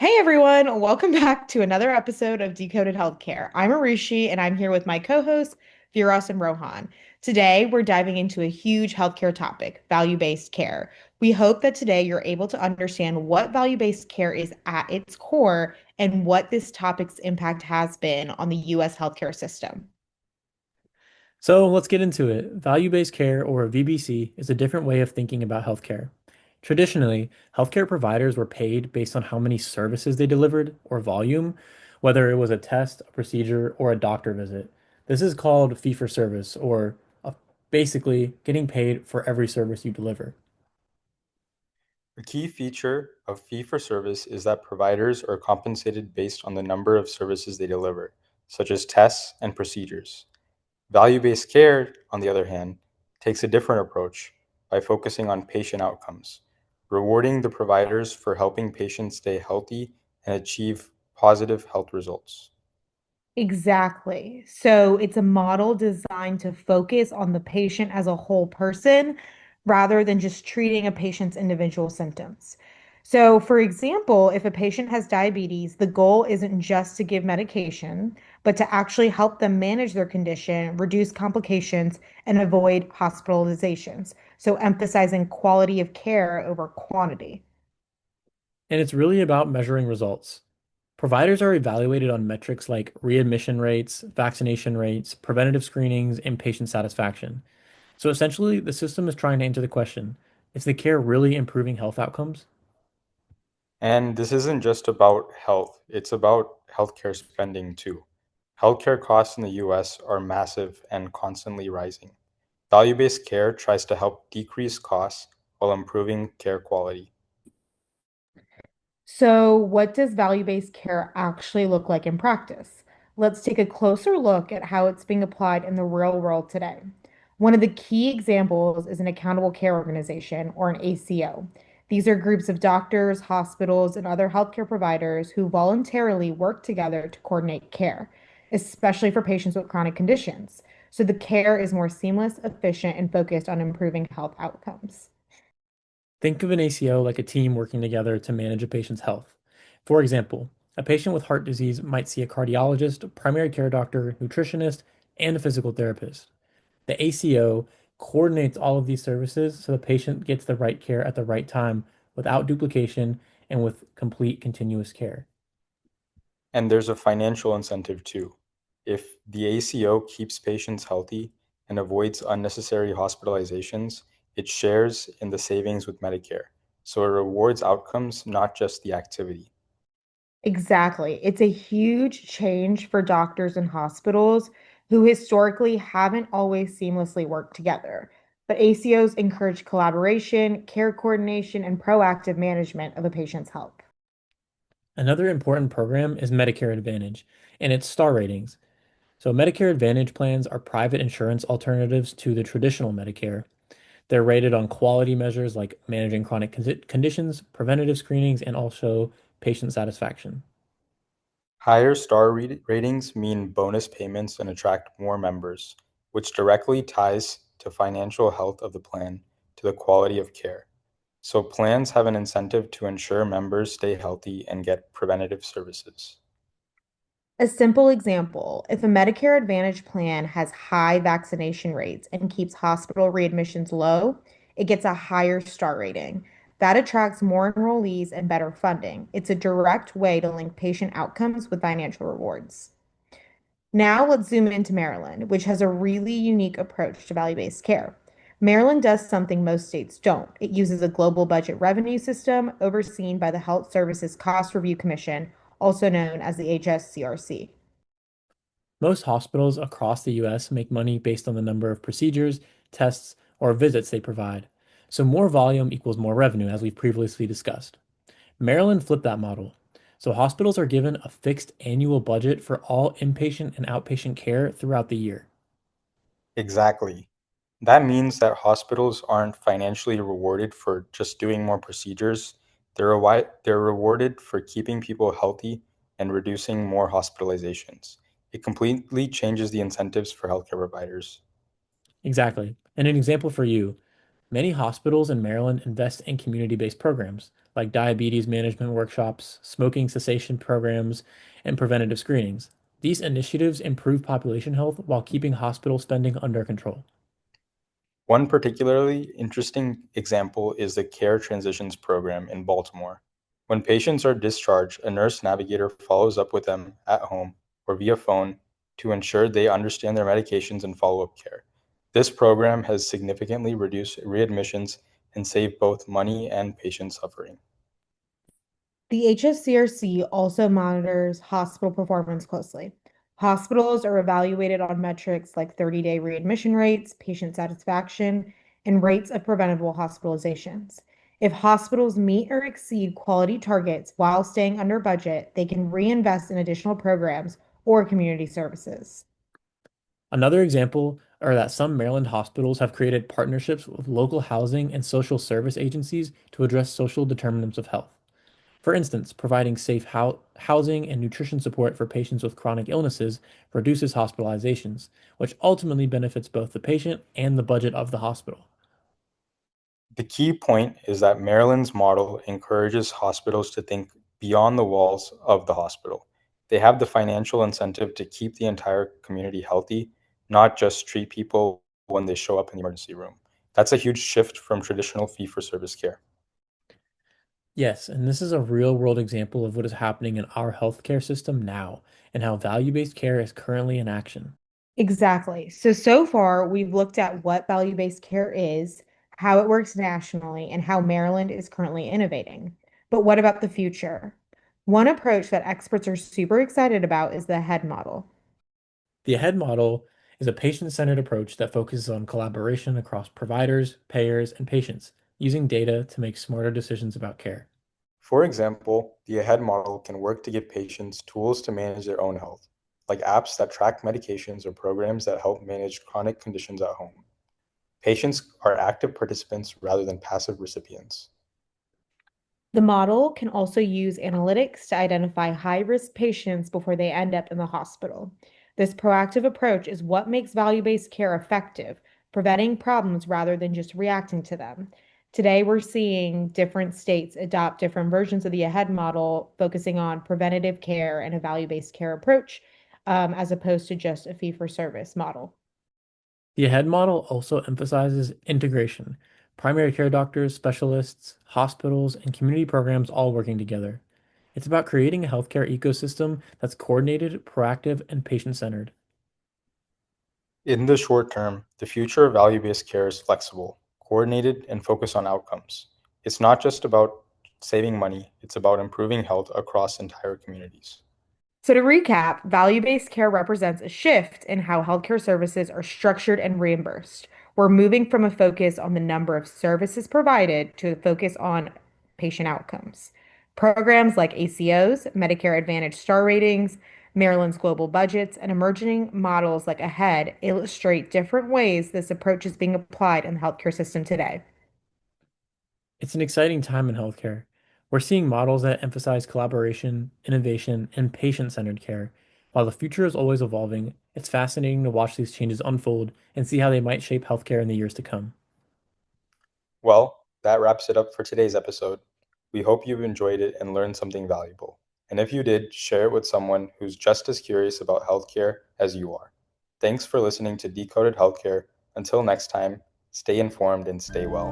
Hey everyone, welcome back to another episode of Decoded Healthcare. I'm Arushi and I'm here with my co-hosts, Firas and Rohan. Today, we're diving into a huge healthcare topic, value-based care. We hope that today you're able to understand what value-based care is at its core and what this topic's impact has been on the US healthcare system. So let's get into it. Value-based care, or VBC, is a different way of thinking about healthcare. Traditionally, healthcare providers were paid based on how many services they delivered or volume, whether it was a test, a procedure, or a doctor visit. This is called fee for service, or basically getting paid for every service you deliver. A key feature of fee-for-service is that providers are compensated based on the number of services they deliver, such as tests and procedures. Value-based care, on the other hand, takes a different approach by focusing on patient outcomes, rewarding the providers for helping patients stay healthy and achieve positive health results. Exactly. So it's a model designed to focus on the patient as a whole person rather than just treating a patient's individual symptoms. So, for example, if a patient has diabetes, the goal isn't just to give medication, but to actually help them manage their condition, reduce complications, and avoid hospitalizations. So, emphasizing quality of care over quantity. And it's really about measuring results. Providers are evaluated on metrics like readmission rates, vaccination rates, preventative screenings, and patient satisfaction. So essentially, the system is trying to answer the question, is the care really improving health outcomes? And this isn't just about health, it's about healthcare spending too. Healthcare costs in the US are massive and constantly rising. Value based care tries to help decrease costs while improving care quality. So, what does value-based care actually look like in practice? Let's take a closer look at how it's being applied in the real world today. One of the key examples is an accountable care organization, or an ACO. These are groups of doctors, hospitals, and other healthcare providers who voluntarily work together to coordinate care, especially for patients with chronic conditions. So the care is more seamless, efficient, and focused on improving health outcomes. Think of an ACO like a team working together to manage a patient's health. For example, a patient with heart disease might see a cardiologist, a primary care doctor, nutritionist, and a physical therapist. The ACO coordinates all of these services so the patient gets the right care at the right time without duplication and with complete continuous care. And there's a financial incentive too. If the ACO keeps patients healthy and avoids unnecessary hospitalizations, it shares in the savings with Medicare. So it rewards outcomes, not just the activity. Exactly. It's a huge change for doctors and hospitals who historically haven't always seamlessly worked together. But ACOs encourage collaboration, care coordination, and proactive management of a patient's health. Another important program is Medicare Advantage and its star ratings. So, Medicare Advantage plans are private insurance alternatives to the traditional Medicare. They're rated on quality measures like managing chronic conditions, preventative screenings, and also patient satisfaction. Higher star ratings mean bonus payments and attract more members, which directly ties to financial health of the plan to the quality of care. So plans have an incentive to ensure members stay healthy and get preventative services. A simple example, if a Medicare Advantage plan has high vaccination rates and keeps hospital readmissions low, it gets a higher star rating. That attracts more enrollees and better funding. It's a direct way to link patient outcomes with financial rewards. Now let's zoom into Maryland, which has a really unique approach to value-based care. Maryland does something most states don't. It uses a global budget revenue system overseen by the Health Services Cost Review Commission, also known as the HSCRC. Most hospitals across the US make money based on the number of procedures, tests, or visits they provide. So, more volume equals more revenue, as we've previously discussed. Maryland flipped that model. So, hospitals are given a fixed annual budget for all inpatient and outpatient care throughout the year. Exactly. That means that hospitals aren't financially rewarded for just doing more procedures. They're rewarded for keeping people healthy and reducing more hospitalizations. It completely changes the incentives for healthcare providers. Exactly. And an example for you. Many hospitals in Maryland invest in community-based programs like diabetes management workshops, smoking cessation programs, and preventative screenings. These initiatives improve population health while keeping hospital spending under control. One particularly interesting example is the Care Transitions program in Baltimore. When patients are discharged, a nurse navigator follows up with them at home or via phone to ensure they understand their medications and follow up care. This program has significantly reduced readmissions and saved both money and patient suffering. The HSCRC also monitors hospital performance closely. Hospitals are evaluated on metrics like 30-day readmission rates, patient satisfaction, and rates of preventable hospitalizations. If hospitals meet or exceed quality targets while staying under budget, they can reinvest in additional programs or community services. Another example are that some Maryland hospitals have created partnerships with local housing and social service agencies to address social determinants of health. For instance, providing safe housing and nutrition support for patients with chronic illnesses reduces hospitalizations, which ultimately benefits both the patient and the budget of the hospital. The key point is that Maryland's model encourages hospitals to think beyond the walls of the hospital. They have the financial incentive to keep the entire community healthy, not just treat people when they show up in the emergency room. That's a huge shift from traditional fee for service care. Yes, and this is a real world example of what is happening in our healthcare system now and how value based care is currently in action. Exactly. So far, we've looked at what value-based care is, how it works nationally, and how Maryland is currently innovating. But what about the future? One approach that experts are super excited about is the head model. The AHEAD model is a patient centered approach that focuses on collaboration across providers, payers, and patients, using data to make smarter decisions about care. For example, the AHEAD model can work to give patients tools to manage their own health, like apps that track medications or programs that help manage chronic conditions at home. Patients are active participants rather than passive recipients. The model can also use analytics to identify high-risk patients before they end up in the hospital. This proactive approach is what makes value-based care effective, preventing problems rather than just reacting to them. Today, we're seeing different states adopt different versions of the AHEAD model, focusing on preventative care and a value-based care approach, as opposed to just a fee-for-service model. The AHEAD model also emphasizes integration, primary care doctors, specialists, hospitals, and community programs all working together. It's about creating a healthcare ecosystem that's coordinated, proactive, and patient centered. In the short term, the future of value based care is flexible, coordinated, and focused on outcomes. It's not just about saving money, it's about improving health across entire communities. So, to recap, value based care represents a shift in how healthcare services are structured and reimbursed. We're moving from a focus on the number of services provided to a focus on patient outcomes. Programs like ACOs, Medicare Advantage star ratings, Maryland's global budgets, and emerging models like AHEAD illustrate different ways this approach is being applied in the healthcare system today. It's an exciting time in healthcare. We're seeing models that emphasize collaboration, innovation, and patient centered care. While the future is always evolving, it's fascinating to watch these changes unfold and see how they might shape healthcare in the years to come. Well, that wraps it up for today's episode. We hope you've enjoyed it and learned something valuable. And if you did, share it with someone who's just as curious about healthcare as you are. Thanks for listening to Decoded Healthcare. Until next time, stay informed and stay well.